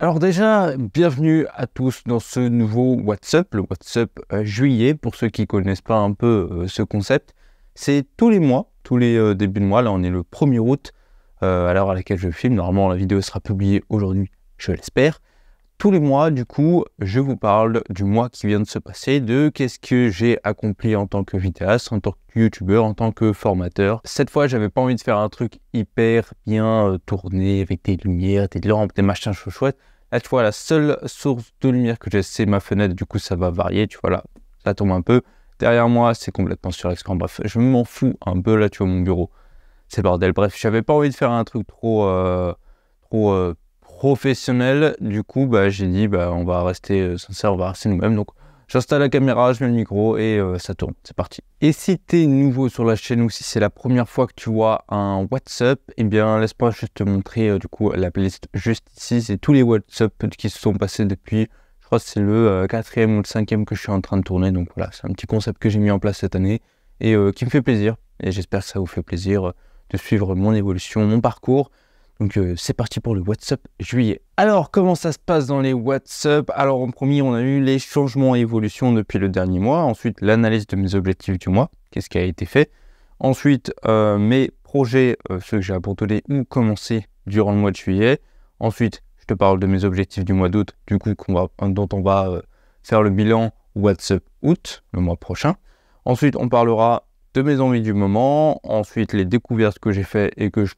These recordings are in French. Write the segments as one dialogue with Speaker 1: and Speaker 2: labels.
Speaker 1: Alors déjà, bienvenue à tous dans ce nouveau WhatsApp, le WhatsApp juillet, pour ceux qui ne connaissent pas un peu ce concept. C'est tous les mois, tous les débuts de mois, là on est le 1er août, à l'heure à laquelle je filme, normalement la vidéo sera publiée aujourd'hui, je l'espère. Tous les mois, du coup, je vous parle du mois qui vient de se passer, de qu'est-ce que j'ai accompli en tant que vidéaste, en tant que youtubeur, en tant que formateur. Cette fois, j'avais pas envie de faire un truc hyper bien tourné, avec des lumières, des lampes, des machins chouettes. Là, tu vois, la seule source de lumière que j'ai, c'est ma fenêtre. Du coup, ça va varier, tu vois, là, ça tombe un peu. Derrière moi, c'est complètement surexcité. Bref, je m'en fous un peu, là, tu vois, mon bureau. C'est bordel. Bref, j'avais pas envie de faire un truc trop professionnel. Du coup, j'ai dit, on va rester sincère, on va rester nous-mêmes. Donc, j'installe la caméra, je mets le micro et ça tourne. C'est parti. Et si tu es nouveau sur la chaîne ou si c'est la première fois que tu vois un WhatsApp, eh bien, laisse-moi juste te montrer du coup la playlist juste ici. C'est tous les WhatsApp qui se sont passés depuis, je crois que c'est le 4e ou le 5e que je suis en train de tourner. Donc voilà, c'est un petit concept que j'ai mis en place cette année et qui me fait plaisir. Et j'espère que ça vous fait plaisir de suivre mon évolution, mon parcours. Donc c'est parti pour le WhatsApp juillet. Alors comment ça se passe dans les WhatsApp? Alors en premier on a eu les changements et évolutions depuis le dernier mois. Ensuite l'analyse de mes objectifs du mois, qu'est-ce qui a été fait. Ensuite mes projets, ceux que j'ai abandonnés ou commencés durant le mois de juillet. Ensuite je te parle de mes objectifs du mois d'août, du coup dont on va faire le bilan WhatsApp août, le mois prochain. Ensuite on parlera de mes envies du moment, ensuite les découvertes que j'ai fait et que je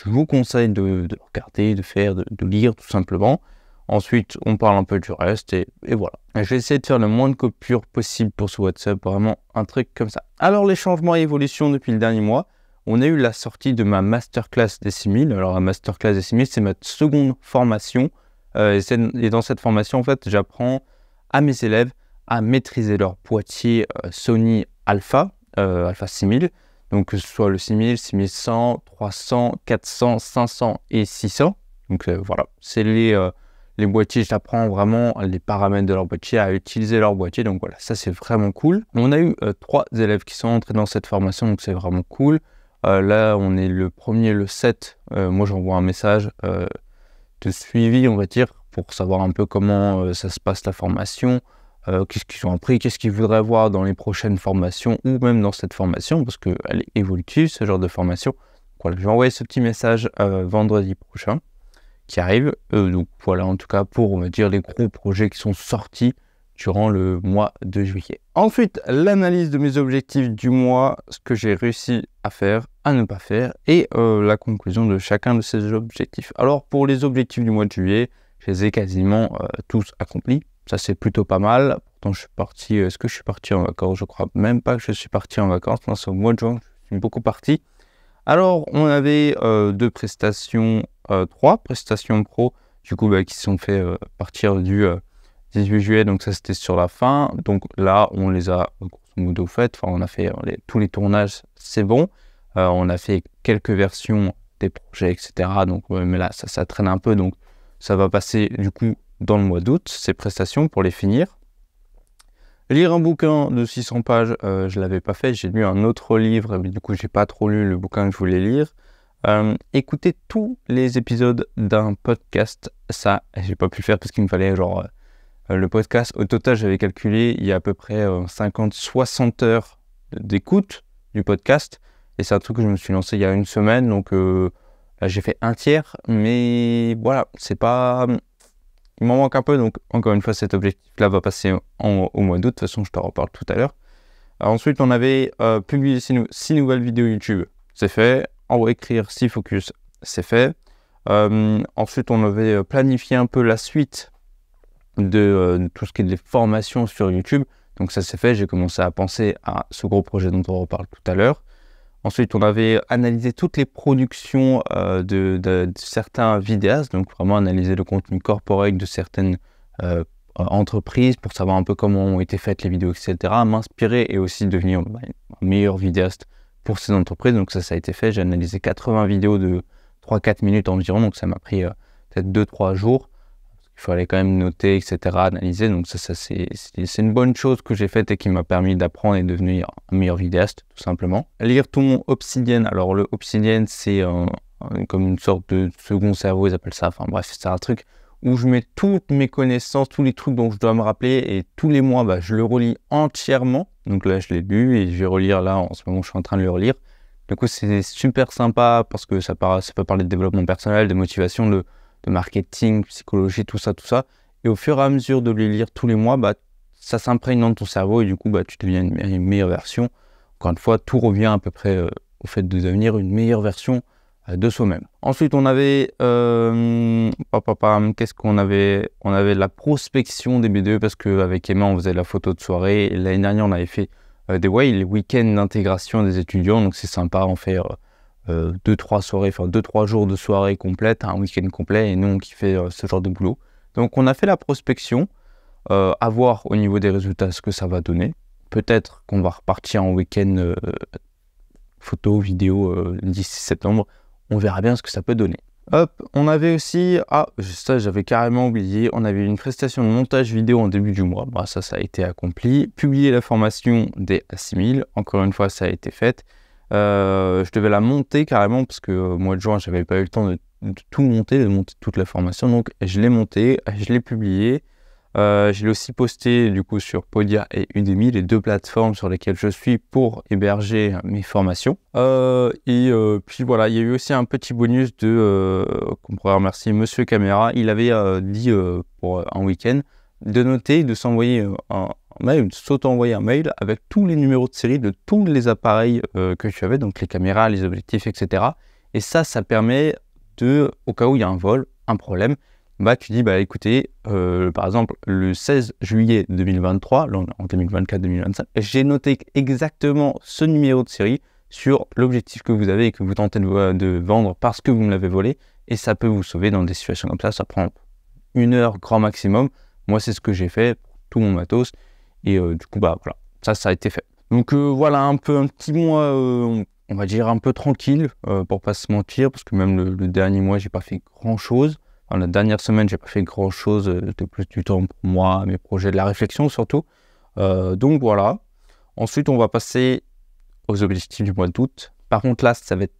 Speaker 1: vous conseille de regarder, de faire, de lire tout simplement. Ensuite, on parle un peu du reste et voilà. Je vais essayer de faire le moins de coupures possible pour ce WhatsApp, vraiment un truc comme ça. Alors les changements et évolutions depuis le dernier mois, on a eu la sortie de ma masterclass des 6000. Alors la masterclass des 6000, c'est ma seconde formation et dans cette formation, en fait, j'apprends à mes élèves à maîtriser leur boîtier Sony Alpha. Alpha 6000, donc que ce soit le 6000, 6100, 300, 400, 500 et 600. Donc voilà, c'est les boîtiers, j'apprends vraiment les paramètres de leur boîtier, à utiliser leur boîtier, donc voilà, ça c'est vraiment cool. On a eu 3 élèves qui sont entrés dans cette formation, donc c'est vraiment cool. Là, on est le 1er, le 7, moi j'envoie un message de suivi, on va dire, pour savoir un peu comment ça se passe la formation. Qu'est-ce qu'ils ont appris, qu'est-ce qu'ils voudraient voir dans les prochaines formations ou même dans cette formation, parce qu'elle est évolutive, ce genre de formation. Voilà, je vais envoyer ce petit message vendredi prochain qui arrive. Donc voilà, en tout cas, pour, on va dire, les gros projets qui sont sortis durant le mois de juillet. Ensuite, l'analyse de mes objectifs du mois, ce que j'ai réussi à faire, à ne pas faire, et la conclusion de chacun de ces objectifs. Alors, pour les objectifs du mois de juillet, je les ai quasiment tous accomplis. Ça, c'est plutôt pas mal. Pourtant, je suis parti... Est-ce que je suis parti en vacances? Je crois même pas que je suis parti en vacances. Non, c'est au mois de juin que je suis beaucoup parti. Alors, on avait 2 prestations, 3 prestations pro, du coup, qui sont faites à partir du 18 juillet. Donc, ça, c'était sur la fin. Donc là, on les a, grosso modo, faites. Enfin, on a fait tous les tournages, c'est bon. On a fait quelques versions des projets, etc. Donc, mais là, ça traîne un peu. Donc, ça va passer, du coup, dans le mois d'août, ces prestations pour les finir. Lire un bouquin de 600 pages, je ne l'avais pas fait. J'ai lu un autre livre, mais du coup, j'ai pas trop lu le bouquin que je voulais lire. Écouter tous les épisodes d'un podcast, ça, j'ai pas pu le faire parce qu'il me fallait genre... le podcast, au total, j'avais calculé, il y a à peu près 50-60 heures d'écoute du podcast. Et c'est un truc que je me suis lancé il y a une semaine, donc là, j'ai fait un tiers. Mais voilà, c'est pas... Il m'en manque un peu, donc encore une fois, cet objectif-là va passer au mois d'août. De toute façon, je t'en reparle tout à l'heure. Ensuite, on avait publié 6 nouvelles vidéos YouTube, c'est fait. Écrire 6 focus, c'est fait. Ensuite, on avait planifié un peu la suite de tout ce qui est des formations sur YouTube. Donc ça, c'est fait. J'ai commencé à penser à ce gros projet dont on reparle tout à l'heure. Ensuite, on avait analysé toutes les productions de certains vidéastes, donc vraiment analyser le contenu corporate de certaines entreprises pour savoir un peu comment ont été faites les vidéos, etc. M'inspirer et aussi devenir un meilleur vidéaste pour ces entreprises. Donc ça a été fait. J'ai analysé 80 vidéos de 3-4 minutes environ, donc ça m'a pris peut-être 2-3 jours. Il fallait quand même noter, etc., analyser. Donc ça c'est une bonne chose que j'ai faite et qui m'a permis d'apprendre et de devenir un meilleur vidéaste, tout simplement. Lire tout mon Obsidian. Alors le Obsidian, c'est comme une sorte de second cerveau, ils appellent ça. Enfin bref, c'est un truc où je mets toutes mes connaissances, tous les trucs dont je dois me rappeler, et tous les mois, bah, je le relis entièrement. Donc là, je l'ai lu et je vais relire là, en ce moment, je suis en train de le relire. Du coup, c'est super sympa parce que ça peut parler de développement personnel, de motivation, de marketing, psychologie, tout ça. Et au fur et à mesure de le lire tous les mois, bah, ça s'imprègne dans ton cerveau et du coup, bah, tu deviens une meilleure version. Encore une fois, tout revient à peu près au fait de devenir une meilleure version de soi-même. Ensuite, on avait, qu'est-ce qu'on avait? On avait la prospection des B2 parce qu'avec Emma, on faisait la photo de soirée. L'année dernière, on avait fait les week-ends d'intégration des étudiants. Donc, c'est sympa, on fait 2-3 soirées, enfin 2-3 jours de soirée complète, un week-end complet. Et nous, on kiffait ce genre de boulot. Donc, on a fait la prospection, à voir au niveau des résultats ce que ça va donner. Peut-être qu'on va repartir en week-end photo, vidéo d'ici septembre. On verra bien ce que ça peut donner. Hop, on avait aussi, ça j'avais carrément oublié, on avait une prestation de montage vidéo en début du mois. Bah, ça a été accompli. Publier la formation des A6000, encore une fois, ça a été fait. Je devais la monter carrément parce que au mois de juin, j'avais pas eu le temps de tout monter, de monter toute la formation. Donc, je l'ai montée, je l'ai publiée. Je l'ai aussi posté du coup sur Podia et Udemy, les deux plateformes sur lesquelles je suis pour héberger mes formations. Puis voilà, il y a eu aussi un petit bonus qu'on pourrait remercier Monsieur Caméra. Il avait dit pour un week-end de noter, de s'envoyer un mail, de s'auto-envoyer un mail avec tous les numéros de série de tous les appareils que tu avais, donc les caméras, les objectifs, etc. Et ça permet au cas où il y a un vol, un problème, bah, tu dis, bah, écoutez, par exemple, le 16 juillet 2023, là, en 2024-2025, j'ai noté exactement ce numéro de série sur l'objectif que vous avez et que vous tentez de vendre parce que vous me l'avez volé, et ça peut vous sauver dans des situations comme ça prend 1 heure grand maximum. Moi, c'est ce que j'ai fait pour tout mon matos, et du coup, bah, voilà, ça a été fait. Donc voilà, un petit mois, on va dire un peu tranquille, pour pas se mentir, parce que même le dernier mois, j'ai pas fait grand-chose. La dernière semaine, j'ai pas fait grand chose de plus du temps pour moi, mes projets, de la réflexion surtout. Donc voilà. Ensuite, on va passer aux objectifs du mois d'août. Par contre, là, ça va être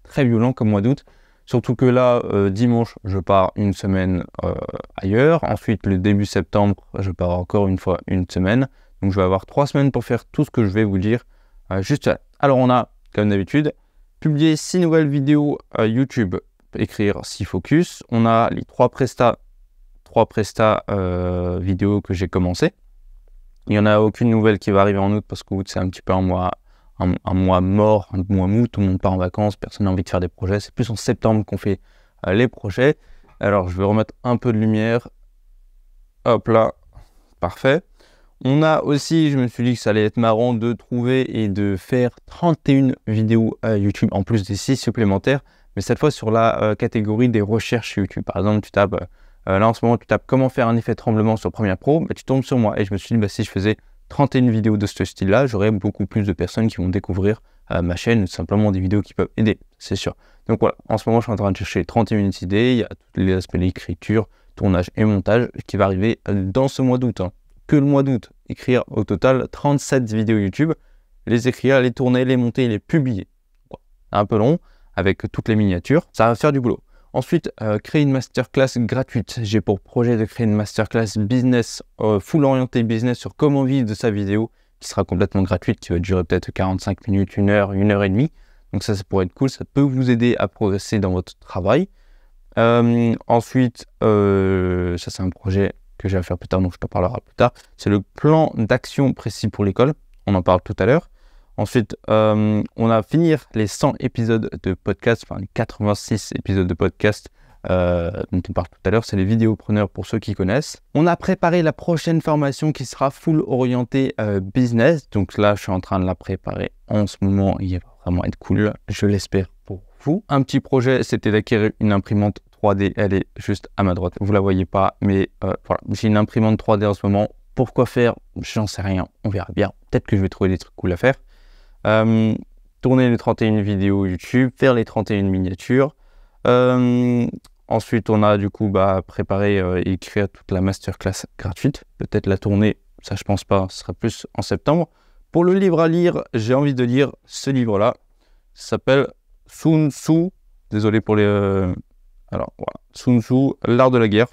Speaker 1: très violent comme mois d'août. Surtout que là, dimanche, je pars une semaine ailleurs. Ensuite, le début septembre, je pars encore une fois une semaine. Donc, je vais avoir 3 semaines pour faire tout ce que je vais vous dire juste là. Alors, on a, comme d'habitude, publié 6 nouvelles vidéos YouTube. Écrire 6 focus. On a les 3 prestats vidéo que j'ai commencé. Il n'y en a aucune nouvelle qui va arriver en août parce qu'août c'est un petit peu un mois mort, un mois mou, tout le monde part en vacances, personne n'a envie de faire des projets. C'est plus en septembre qu'on fait les projets. Alors je vais remettre un peu de lumière. Hop là, parfait. On a aussi, je me suis dit que ça allait être marrant de trouver et de faire 31 vidéos YouTube en plus des 6 supplémentaires. Mais cette fois sur la catégorie des recherches YouTube. Par exemple, tu tapes, là en ce moment, tu tapes comment faire un effet tremblement sur Premiere Pro, bah, tu tombes sur moi. Et je me suis dit, bah, si je faisais 31 vidéos de ce style-là, j'aurais beaucoup plus de personnes qui vont découvrir ma chaîne, simplement des vidéos qui peuvent aider, c'est sûr. Donc voilà, en ce moment, je suis en train de chercher 31 idées. Il y a tous les aspects d'écriture, tournage et montage qui va arriver dans ce mois d'août. Que le mois d'août, écrire au total 37 vidéos YouTube, les écrire, les tourner, les monter et les publier. Un peu long, avec toutes les miniatures, ça va faire du boulot. Ensuite, créer une masterclass gratuite. J'ai pour projet de créer une masterclass business, full orientée business sur comment vivre de sa vidéo, qui sera complètement gratuite, qui va durer peut-être 45 minutes, 1 heure, 1 heure et demie. Donc ça pourrait être cool, ça peut vous aider à progresser dans votre travail. Ensuite, ça c'est un projet que je vais faire plus tard, donc je t'en parlerai plus tard. C'est le plan d'action précis pour l'école, on en parle tout à l'heure. Ensuite, on a fini les 100 épisodes de podcast, enfin les 86 épisodes de podcast dont on parle tout à l'heure, c'est les vidéopreneurs pour ceux qui connaissent. On a préparé la prochaine formation qui sera full orientée business, donc là je suis en train de la préparer en ce moment, il va vraiment être cool, je l'espère pour vous. Un petit projet, c'était d'acquérir une imprimante 3D, elle est juste à ma droite, vous la voyez pas, mais voilà, j'ai une imprimante 3D en ce moment. Pourquoi faire? J'en sais rien, on verra bien, peut-être que je vais trouver des trucs cool à faire. Tourner les 31 vidéos YouTube, faire les 31 miniatures. Ensuite, on a du coup préparé et créé toute la masterclass gratuite. Peut-être la tourner, ça je pense pas, ce sera plus en septembre. Pour le livre à lire, j'ai envie de lire ce livre-là. Ça s'appelle Sun Tzu. Désolé pour les Alors voilà, Sun Tzu, l'art de la guerre.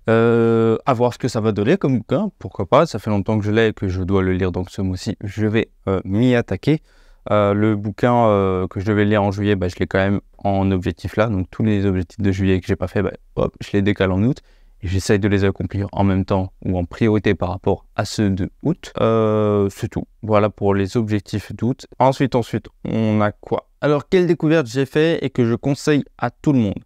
Speaker 1: À voir ce que ça va donner comme bouquin, pourquoi pas, ça fait longtemps que je l'ai et que je dois le lire, donc ce mois-ci je vais m'y attaquer. Le bouquin que je devais lire en juillet, je l'ai quand même en objectif là, donc tous les objectifs de juillet que j'ai pas fait, hop, je les décale en août et j'essaye de les accomplir en même temps ou en priorité par rapport à ceux de août. C'est tout, voilà pour les objectifs d'août. Ensuite, on a quoi? Alors, quelle découverte j'ai fait et que je conseille à tout le monde?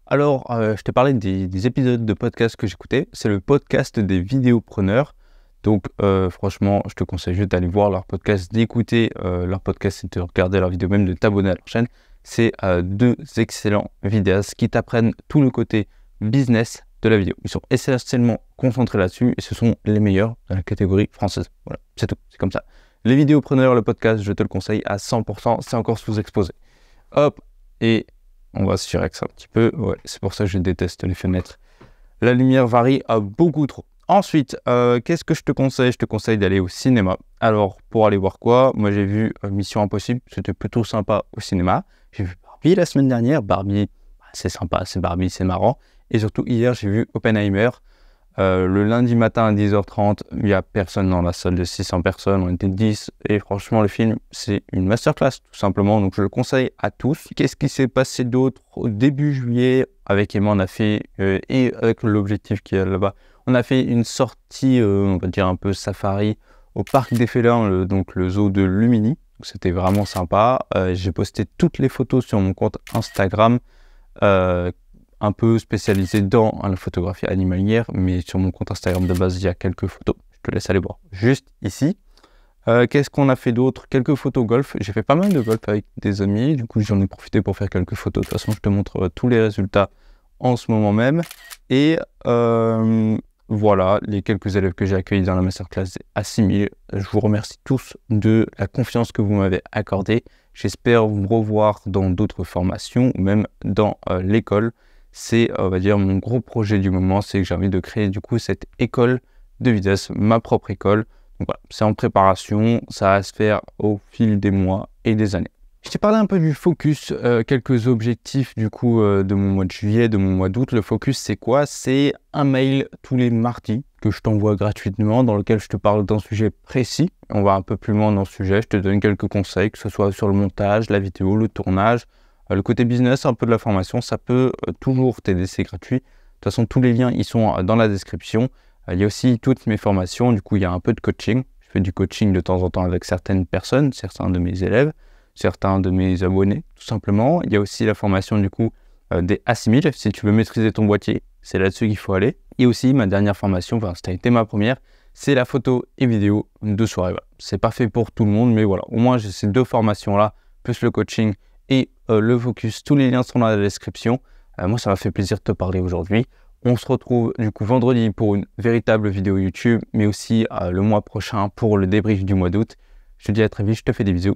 Speaker 1: Alors, je t'ai parlé des épisodes de podcast que j'écoutais. C'est le podcast des vidéopreneurs. Donc, franchement, je te conseille juste d'aller voir leur podcast, d'écouter leur podcast et de regarder leurs vidéos, même de t'abonner à leur chaîne. C'est deux excellents vidéastes qui t'apprennent tout le côté business de la vidéo. Ils sont essentiellement concentrés là-dessus et ce sont les meilleurs dans la catégorie française. Voilà, c'est tout, c'est comme ça. Les vidéopreneurs, le podcast, je te le conseille à 100%, c'est encore sous-exposé. Hop, et on va se surex un petit peu. Ouais, c'est pour ça que je déteste les fenêtres. La lumière varie beaucoup trop. Ensuite, qu'est-ce que je te conseille? Je te conseille d'aller au cinéma. Alors, pour aller voir quoi? Moi, j'ai vu Mission Impossible. C'était plutôt sympa au cinéma. J'ai vu Barbie la semaine dernière. Barbie, c'est sympa, c'est Barbie, c'est marrant. Et surtout, hier, j'ai vu Oppenheimer. Le lundi matin à 10h30, il n'y a personne dans la salle de 600 personnes, on était 10 et franchement le film c'est une masterclass tout simplement, donc je le conseille à tous. Qu'est-ce qui s'est passé d'autre? Au début juillet, avec Emma on a fait, et avec l'objectif qui est là-bas, on a fait une sortie, on va dire un peu safari, au parc des félins, donc le zoo de Lumini, c'était vraiment sympa. J'ai posté toutes les photos sur mon compte Instagram, un peu spécialisé dans la photographie animalière, mais sur mon compte Instagram de base, il y a quelques photos. Je te laisse aller voir juste ici. Qu'est-ce qu'on a fait d'autre? Quelques photos golf. J'ai fait pas mal de golf avec des amis. Du coup, j'en ai profité pour faire quelques photos. De toute façon, je te montre tous les résultats en ce moment même. Et voilà, les quelques élèves que j'ai accueillis dans la masterclass à 6000. Je vous remercie tous de la confiance que vous m'avez accordée. J'espère vous revoir dans d'autres formations ou même dans l'école. C'est, on va dire, mon gros projet du moment, c'est que j'ai envie de créer du coup cette école de vitesse, ma propre école. Donc voilà, c'est en préparation, ça va se faire au fil des mois et des années. Je t'ai parlé un peu du focus, quelques objectifs du coup de mon mois de juillet, de mon mois d'août. Le focus c'est quoi? C'est un mail tous les mardis que je t'envoie gratuitement dans lequel je te parle d'un sujet précis. On va un peu plus loin dans le sujet, je te donne quelques conseils, que ce soit sur le montage, la vidéo, le tournage. Le côté business, un peu de la formation, ça peut toujours t'aider, c'est gratuit. De toute façon, tous les liens, ils sont dans la description. Il y a aussi toutes mes formations, du coup, il y a un peu de coaching. Je fais du coaching de temps en temps avec certaines personnes, certains de mes élèves, certains de mes abonnés, tout simplement. Il y a aussi la formation, du coup, des A6000. Si tu veux maîtriser ton boîtier, c'est là-dessus qu'il faut aller. Et aussi, ma dernière formation, enfin, ça a été ma première, c'est la photo et vidéo de soirée. Voilà. C'est pas fait pour tout le monde, mais voilà, au moins, j'ai ces deux formations-là, plus le coaching et le focus. Tous les liens sont dans la description. Moi, ça m'a fait plaisir de te parler aujourd'hui. On se retrouve du coup vendredi pour une véritable vidéo YouTube, mais aussi le mois prochain pour le débrief du mois d'août. Je te dis à très vite, je te fais des bisous.